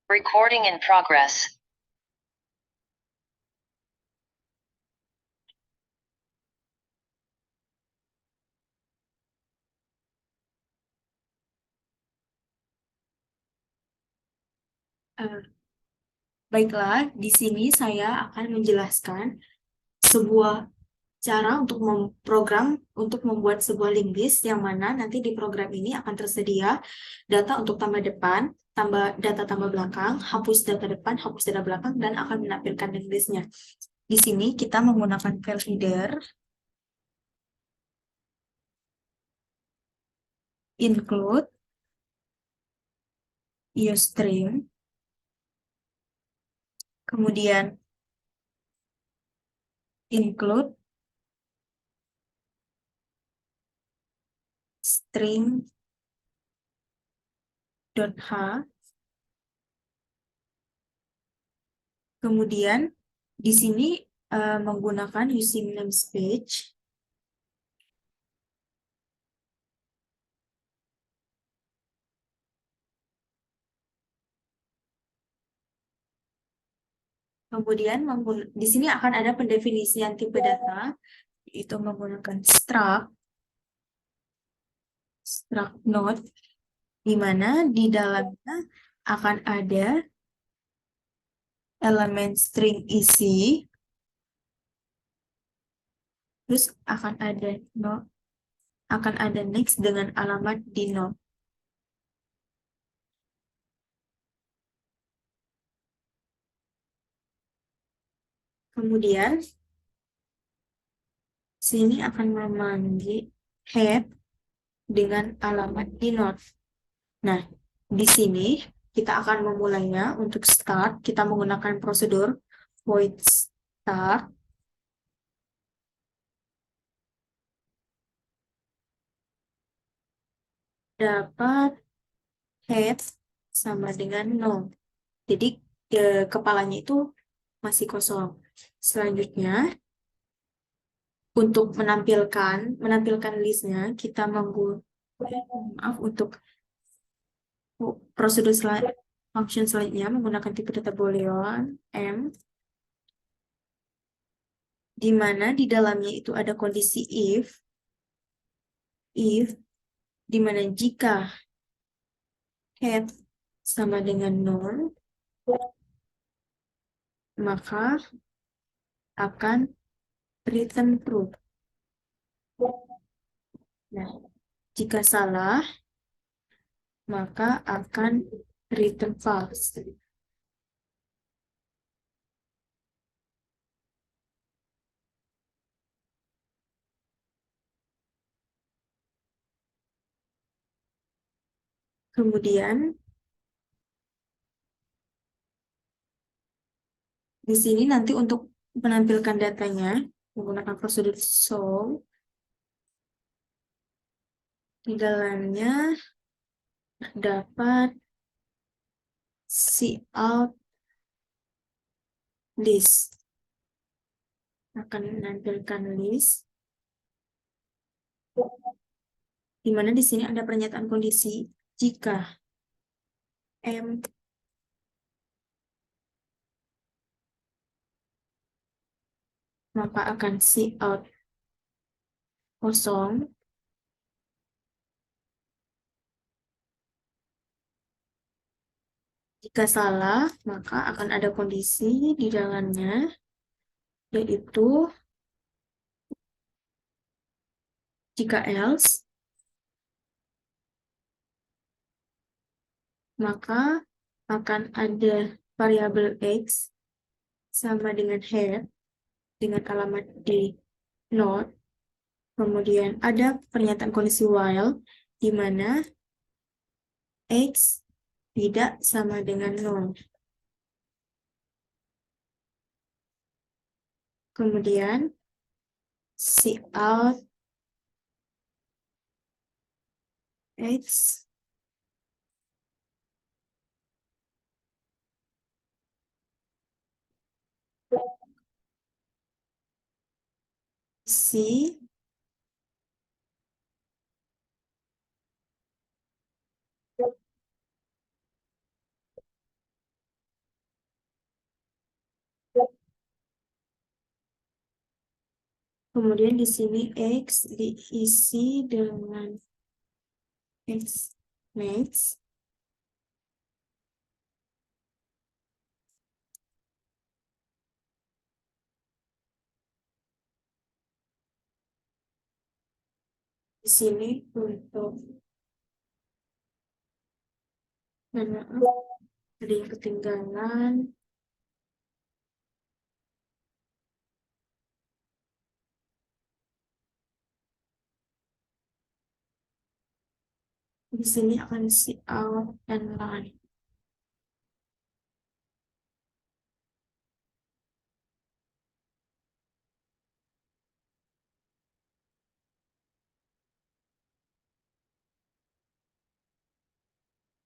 Recording in progress. Baiklah, di sini saya akan menjelaskan sebuah cara untuk untuk membuat sebuah linked list yang mana nanti di program ini akan tersedia data untuk tambah depan, tambah belakang, hapus data depan, hapus data belakang, dan akan menampilkan linked listnya. Di sini kita menggunakan file reader, include, usestream, kemudian include string.h, kemudian di sini menggunakan using namespace, kemudian di sini akan ada pendefinisian tipe data, yaitu menggunakan struct node, di mana di dalamnya akan ada elemen string isi, terus akan ada next dengan alamat di node. Kemudian sini akan memanggil head dengan alamat di node. Nah, di sini kita akan memulainya. Untuk start, kita menggunakan prosedur void start. Dapat head sama dengan 0. Jadi kepalanya itu masih kosong. Selanjutnya, untuk menampilkan listnya, kita untuk prosedur function selanjutnya menggunakan tipe data boolean m, di mana di dalamnya itu ada kondisi if, di mana jika head sama dengan 0, maka akan return true. Nah, jika salah, maka akan return false. Kemudian, di sini nanti untuk menampilkan datanya, menggunakan prosedur show, di dalamnya dapat cout list. Akan menampilkan list, di mana di sini ada pernyataan kondisi jika M maka akan cout kosong. Jika salah, maka akan ada kondisi di dalamnya, yaitu jika else, maka akan ada variabel x sama dengan head dengan alamat di node. Kemudian ada pernyataan kondisi while, di mana x tidak sama dengan 0. Kemudian cout x C Kemudian di sini X diisi dengan X max. Di sini untuk mana ada yang ketinggalan. Di sini akan si out and line.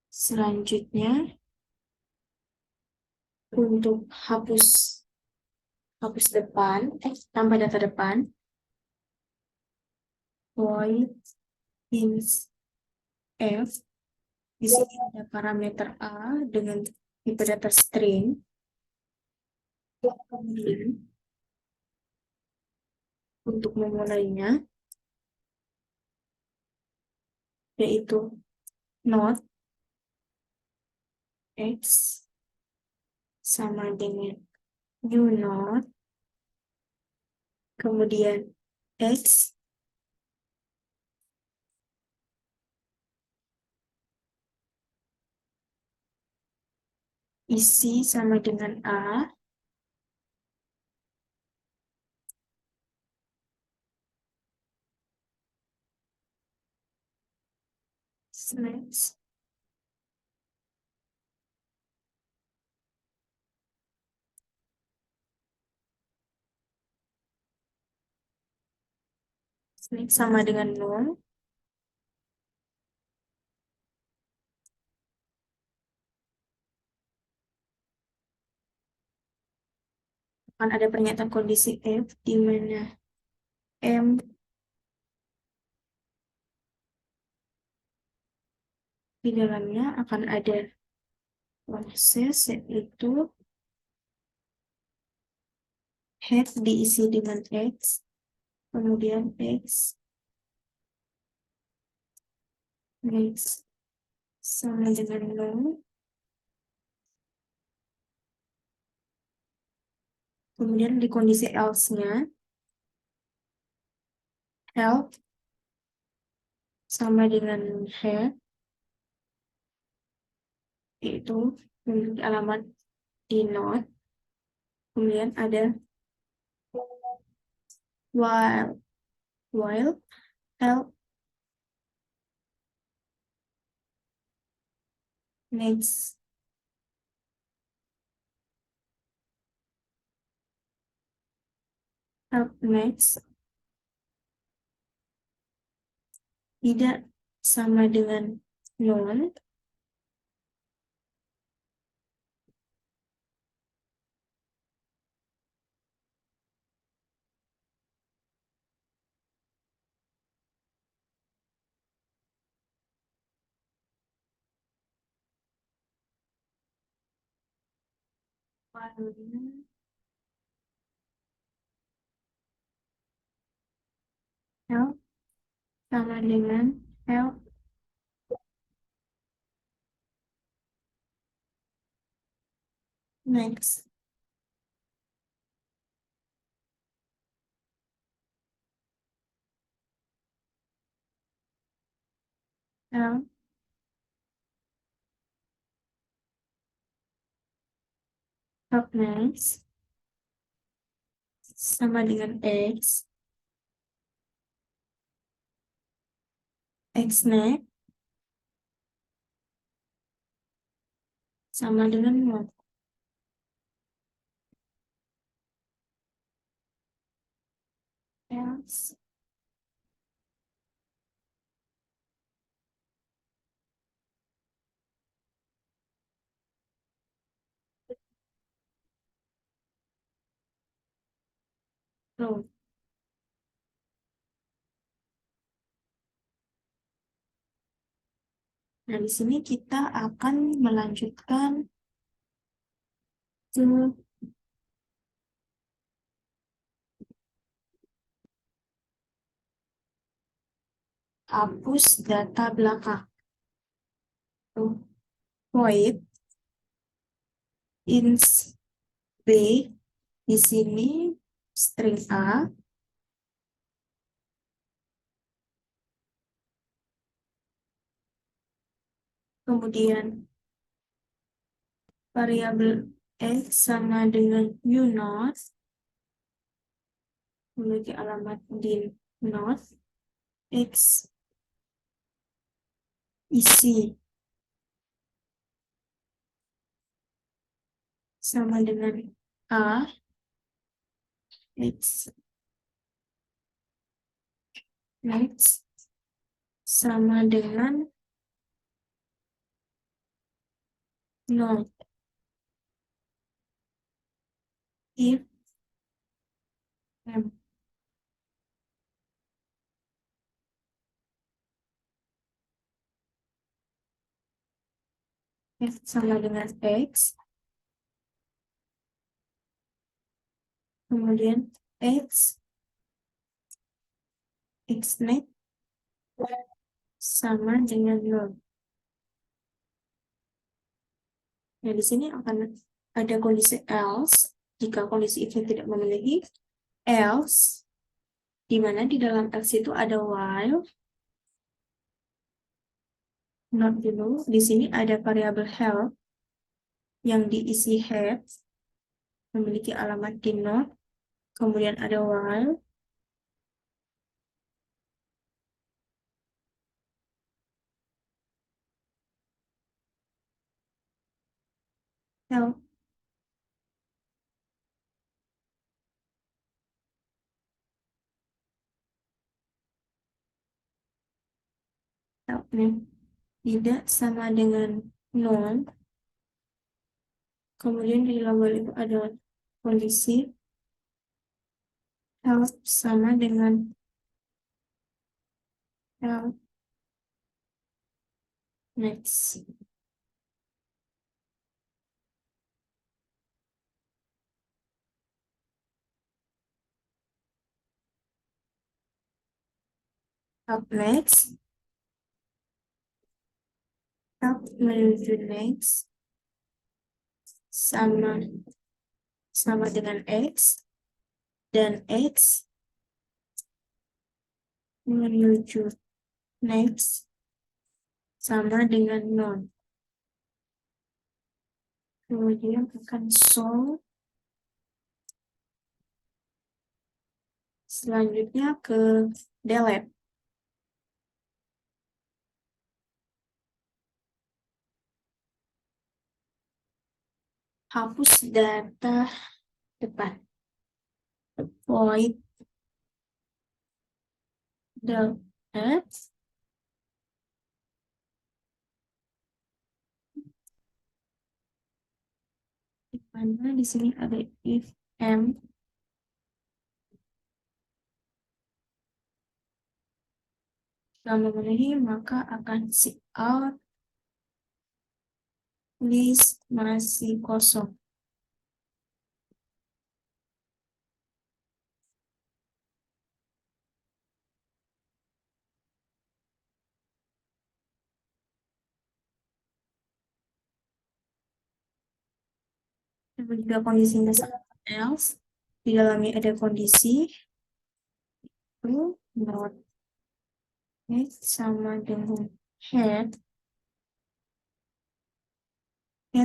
Selanjutnya untuk hapus depan, tambah data depan, void int f. Di sini ada parameter a dengan tipe data string. Kemudian untuk memulainya, yaitu not x sama dengan new not, kemudian x isi sama dengan a, slash sama dengan 0. Akan ada pernyataan kondisi f di mana m di dalamnya akan ada proses, yaitu head diisi dengan x, kemudian x max sama dengan 0, kemudian di kondisi else-nya health sama dengan head, yaitu memiliki alamat di not, kemudian ada while health next tidak sama dengan 0, while health sama dengan health next health next sama dengan x next sama dengan 0. Else row. Nah, di sini kita akan melanjutkan ke hapus data belakang. Void ins b di sini string a, kemudian variabel x sama dengan uNote, memiliki alamat di Node, x isi sama dengan a, x next sama dengan Node. If m f sama dengan x, kemudian x next sama dengan Node. Nah, di sini akan ada kondisi else. Jika kondisi if tidak memenuhi, else, di mana di dalam else itu ada while, not dulu. Di sini ada variabel help yang diisi head, memiliki alamat di not, kemudian ada while, help, helpnya tidak sama dengan non, kemudian di dalam while itu ada kondisi help sama dengan help next. Help next, help menuju next sama dengan x, dan x menuju next sama dengan non. Kemudian akan solve selanjutnya ke delete. Hapus data depan. Void delete. Di mana di sini ada if m jika memenuhi, maka akan cout list masih kosong. Jika kondisinya sama else, di dalamnya ada kondisi itu not sama dengan head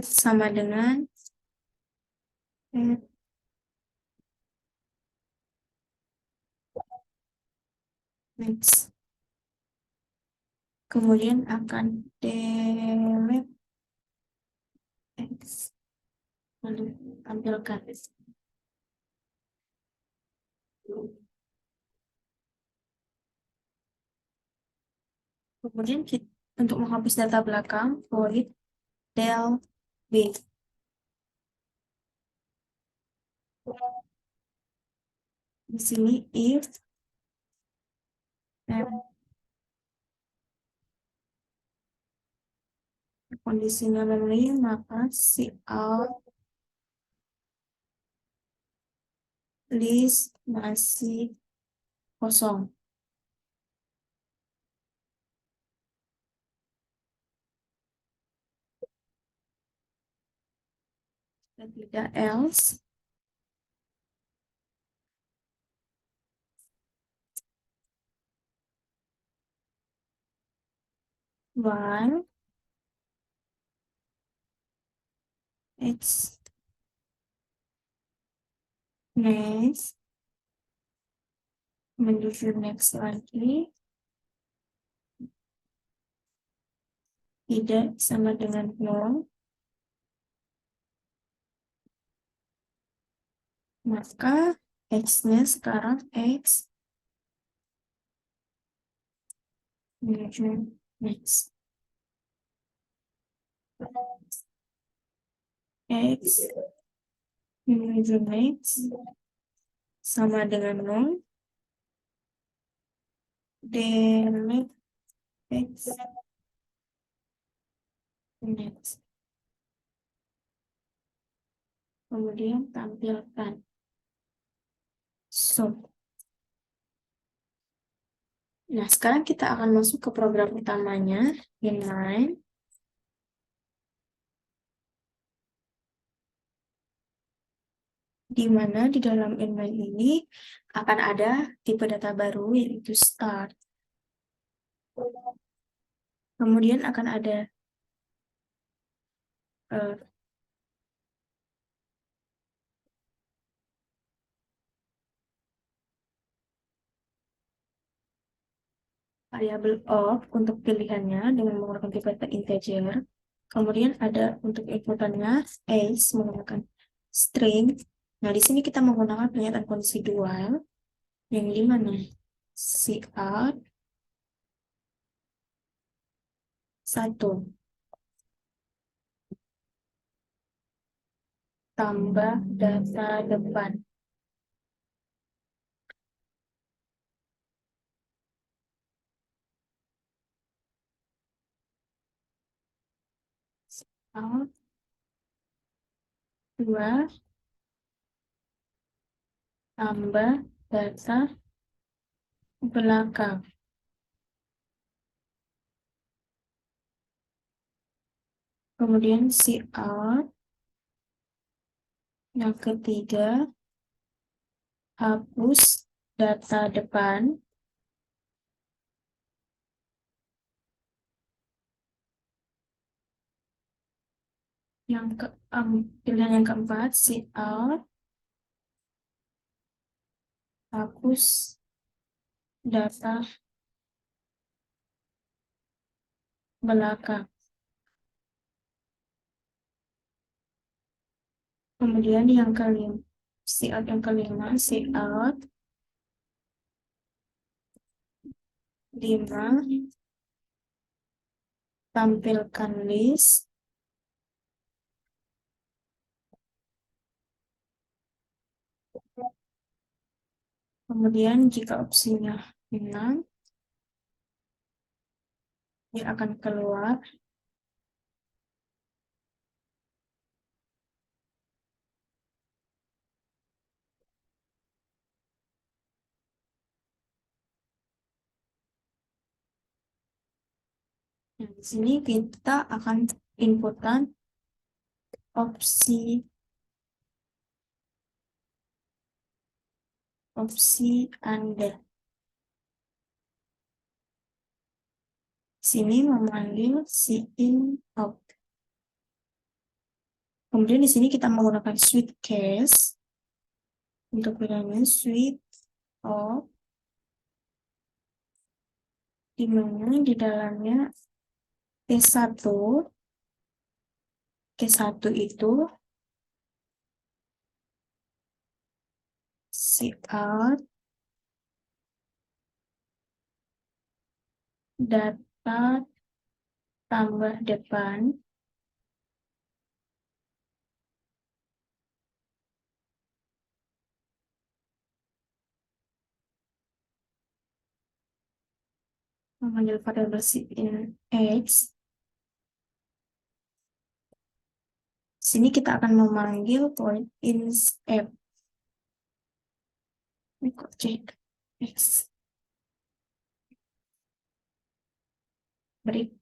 sama dengan head next. Kemudian akan delete x, lalu tampilkan. Kemudian untuk menghapus data belakang, void del b. Di sini if kondisinya memenuhi, maka cout list masih kosong. tidak else. While it's next, menuju next lagi, tidak sama dengan no, maka X-nya sekarang X menuju next. X menuju next sama dengan no, delete X next. Kemudian tampilkan. So, nah sekarang kita akan masuk ke program utamanya, inline. Di mana di dalam inline ini akan ada tipe data baru yaitu start. Kemudian akan ada variabel of untuk pilihannya dengan menggunakan tipe data integer. Kemudian ada untuk inputannya as menggunakan string. Nah, di sini kita menggunakan pernyataan kondisi dual yang di mana cout 1 tambah data depan. Cout 2 tambah data belakang. Kemudian cout yang ketiga hapus data depan. Pilihan yang keempat, cout hapus data belakang. Kemudian yang kelima, cout yang kelima, cout 5 tampilkan list. Kemudian jika opsinya 6, dia akan keluar. Nah, di sini kita akan inputkan opsi Anda. Sini memanggil in out. Kemudian di sini kita menggunakan switch case untuk pilihannya switch off, di mana di dalamnya T1 itu cout data tambah depan. Memanggil variabel in X. Sini kita akan memanggil point in F. Ini kok cek X. Break.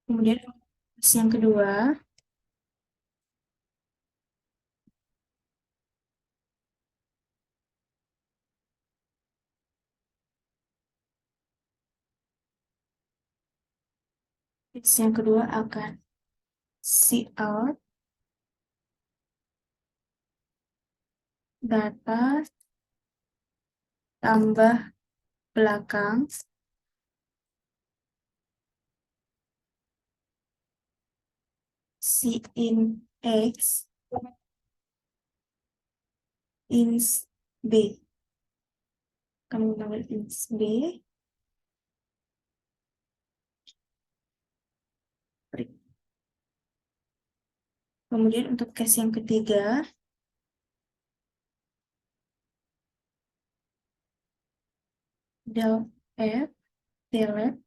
Kemudian yang kedua, Yang kedua akan cout data tambah belakang in X ins B. Kami mengambil ins B. Kemudian untuk case yang ketiga, del F, delete.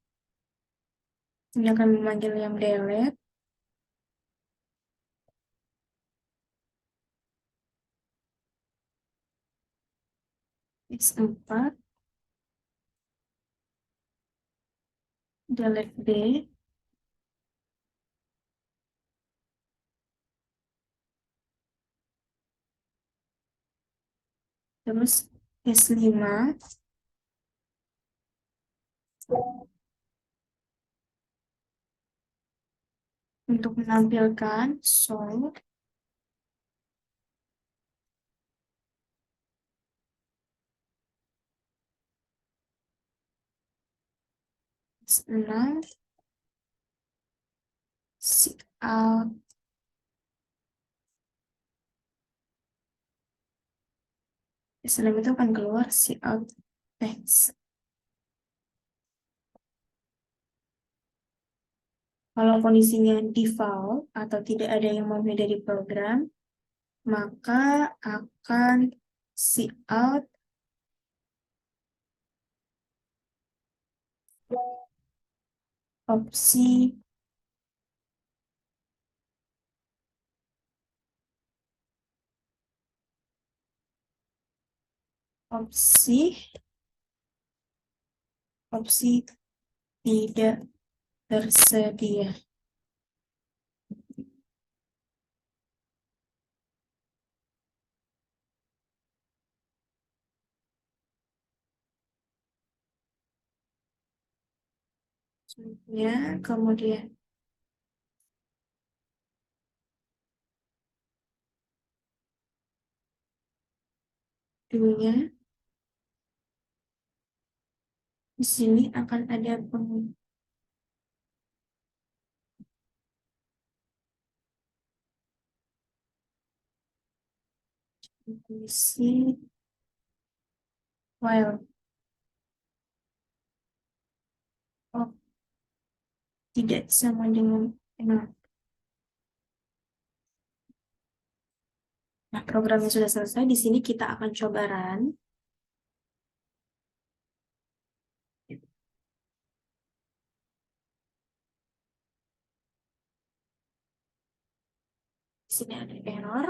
Ini akan memanggil yang delete. X4, delete B, terus S5, untuk menampilkan show S6, cout. S6 itu akan keluar cout text. Kalau kondisinya default atau tidak ada yang mau dari program, maka akan cout opsi opsi tidak tersedia. Ya, kemudian duanya di sini akan ada pengisi while oh, tidak sama dengan enam. Nah, programnya sudah selesai. Di sini kita akan coba run. Di sini ada error.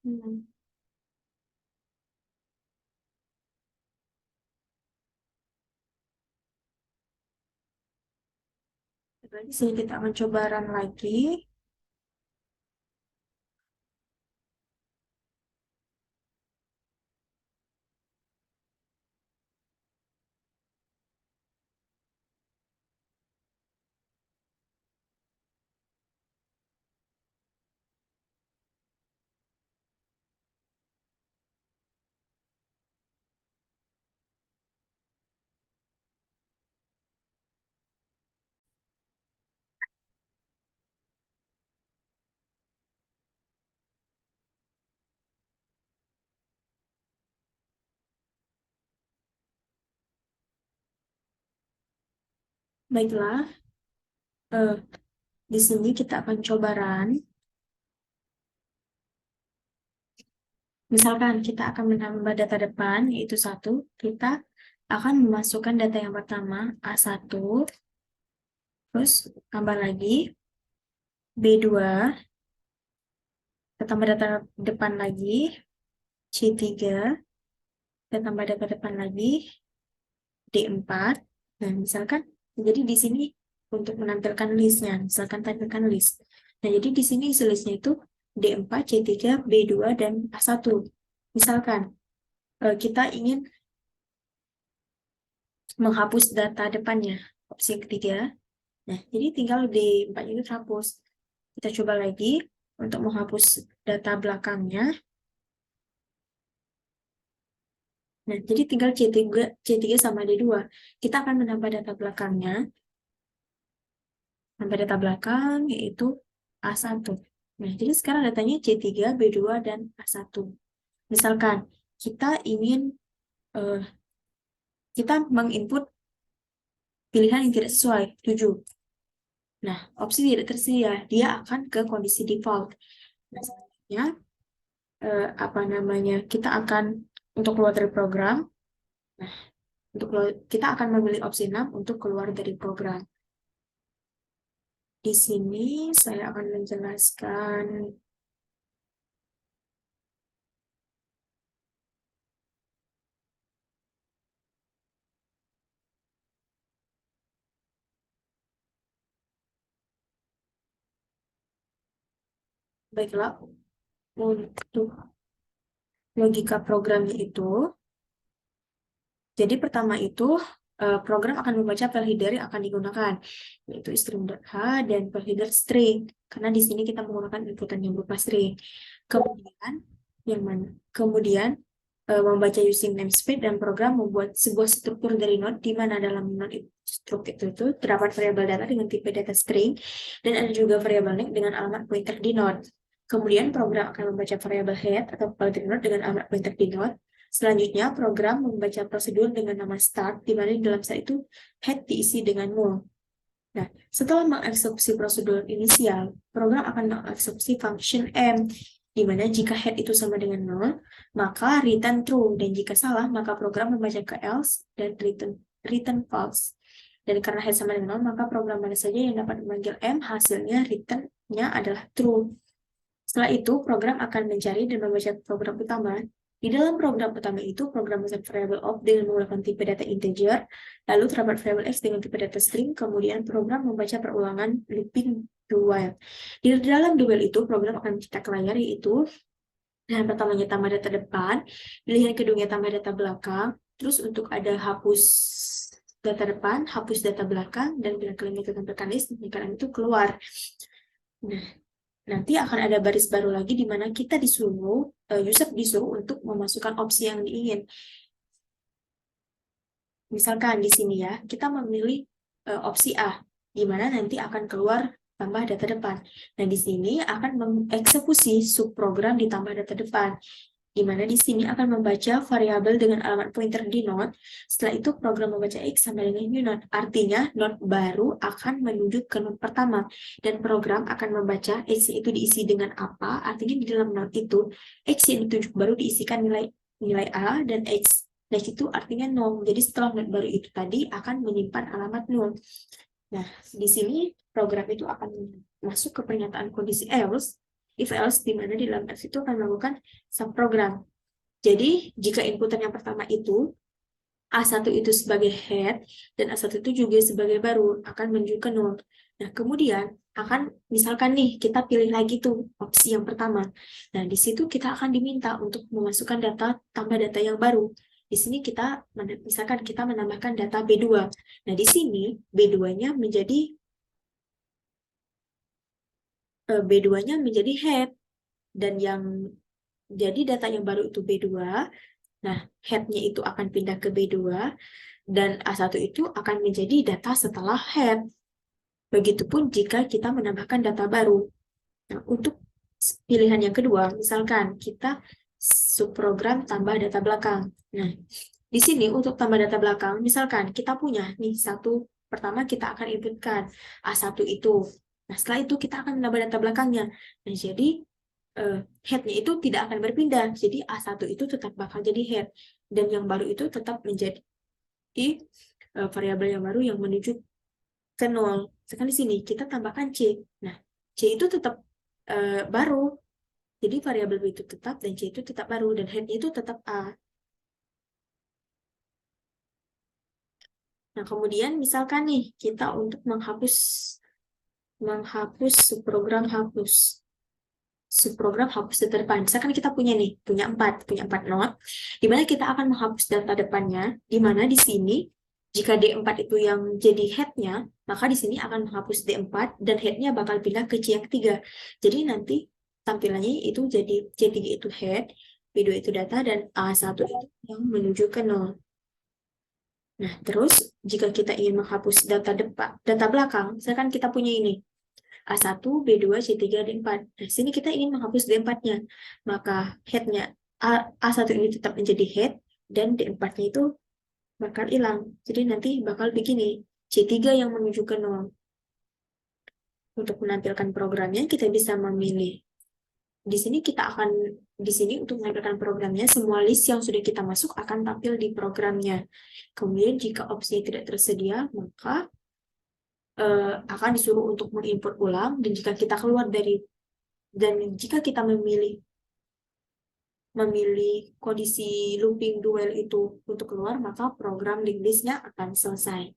Hmm. Di sini kita akan coba run lagi. Baiklah, di sini kita akan coba run. Misalkan kita akan menambah data depan, yaitu 1. Kita akan memasukkan data yang pertama, A1. Terus tambah lagi, B2. Kita tambah data depan lagi, C3. Kita tambah data depan lagi, D4. Nah, misalkan, jadi di sini untuk menampilkan listnya, misalkan tampilkan list. Nah, jadi di sini isi listnya itu D4, C3, B2, dan A1. Misalkan, kita ingin menghapus data depannya, opsi ketiga. Nah, jadi tinggal D4 itu terhapus. Kita coba lagi untuk menghapus data belakangnya. Nah, jadi tinggal C3 sama D2. Kita akan menambah data belakangnya. Nambah data belakang yaitu A1. Nah, jadi sekarang datanya C3, B2, dan A1. Misalkan kita ingin kita menginput pilihan yang tidak sesuai, 7. Nah, opsi tidak tersedia, dia akan ke kondisi default. Nah, selanjutnya, kita akan untuk keluar dari program. Nah, kita akan memilih opsi 6 untuk keluar dari program. Di sini saya akan menjelaskan baiklah untuk logika programnya itu. Jadi pertama itu program akan membaca file header yang akan digunakan, yaitu string.h dan file header string, karena di sini kita menggunakan inputan yang berupa string. Kemudian Kemudian membaca using namespace, dan program membuat sebuah struktur dari node, di mana dalam node struktur itu terdapat variabel data dengan tipe data string, dan ada juga variabel name dengan alamat pointer di node. Kemudian program akan membaca variabel head atau pointer node dengan alamat pointer di node. Selanjutnya, program membaca prosedur dengan nama start, di mana di dalam start itu head diisi dengan null. Nah, setelah mengeksekusi prosedur inisial, program akan mengeksekusi function M, di mana jika head itu sama dengan null, maka return true, dan jika salah, maka program membaca ke else dan return false. Dan karena head sama dengan null, maka program mana saja yang dapat memanggil M, hasilnya return-nya adalah true. Setelah itu, program akan mencari dan membaca program utama. Di dalam program utama itu, program membaca variabel of dengan menggunakan tipe data integer, lalu terdapat variabel x dengan tipe data string, kemudian program membaca perulangan looping do while. Di dalam do while itu, program akan mencetak layar, yaitu pilihan pertamanya tambah data depan, pilihan keduanya tambah data belakang, terus untuk ada hapus data depan, hapus data belakang, dan pilihan kelima itu tampilkan list, pemilihan itu keluar. Nah, nanti akan ada baris baru lagi di mana kita user disuruh untuk memasukkan opsi yang diingin. Misalkan di sini ya, kita memilih opsi A, di mana nanti akan keluar tambah data depan. Nah, di sini akan mengeksekusi subprogram ditambah data depan, di mana di sini akan membaca variabel dengan alamat pointer di node. Setelah itu program membaca x sama dengan new node. Artinya node baru akan menuju ke node pertama, dan program akan membaca x itu diisi dengan apa. Artinya di dalam node itu x yang ditunjuk baru diisikan nilai a, dan x itu artinya 0. Jadi setelah node baru itu tadi akan menyimpan alamat 0. Nah, di sini program itu akan masuk ke pernyataan kondisi else, if else, di mana di dalam else itu akan melakukan subprogram. Jadi, jika inputan yang pertama itu A1 itu sebagai head, dan A1 itu juga sebagai baru, akan menuju ke node. Nah, kemudian akan misalkan nih kita pilih lagi tuh opsi yang pertama. Nah, di situ kita akan diminta untuk memasukkan data tambah data yang baru. Di sini kita misalkan kita menambahkan data B2. Nah, di sini B2-nya menjadi B2-nya menjadi head dan yang jadi data yang baru itu B2. Nah, head-nya itu akan pindah ke B2 dan A1 itu akan menjadi data setelah head. Begitupun jika kita menambahkan data baru. Nah, untuk pilihan yang kedua, misalkan kita subprogram tambah data belakang. Nah, di sini untuk tambah data belakang, misalkan kita punya nih satu, pertama kita akan inputkan A1 itu. Nah, setelah itu kita akan menambah data belakangnya. Nah, jadi head-nya itu tidak akan berpindah. Jadi A1 itu tetap bakal jadi head. Dan yang baru itu tetap menjadi variabel yang baru yang menuju ke 0. Sekarang di sini kita tambahkan C. Nah, C itu tetap baru. Jadi variabel B itu tetap dan C itu tetap baru dan head itu tetap A. Nah, kemudian misalkan nih kita untuk menghapus subprogram hapus data depan. Misalkan kita punya punya 4 not, di mana kita akan menghapus data depannya, di mana di sini jika D4 itu yang jadi head-nya, maka di sini akan menghapus D4 dan head-nya bakal pindah ke C yang ketiga. Jadi nanti tampilannya itu jadi C3 itu head, B2 itu data, dan A1 itu yang menuju ke 0. Nah, terus jika kita ingin menghapus data belakang, misalkan kita punya ini, A1, B2, C3, D4. Nah, sini kita ingin menghapus D4-nya. Maka head-nya A1 ini tetap menjadi head, dan D4-nya itu bakal hilang. Jadi nanti bakal begini, C3 yang menuju ke 0. Untuk menampilkan programnya, kita bisa memilih. Di sini untuk menampilkan programnya, semua list yang sudah kita masuk akan tampil di programnya. Kemudian jika opsi tidak tersedia, maka akan disuruh untuk menginput ulang, dan jika kita memilih kondisi looping duel itu untuk keluar, maka program linked list-nya akan selesai.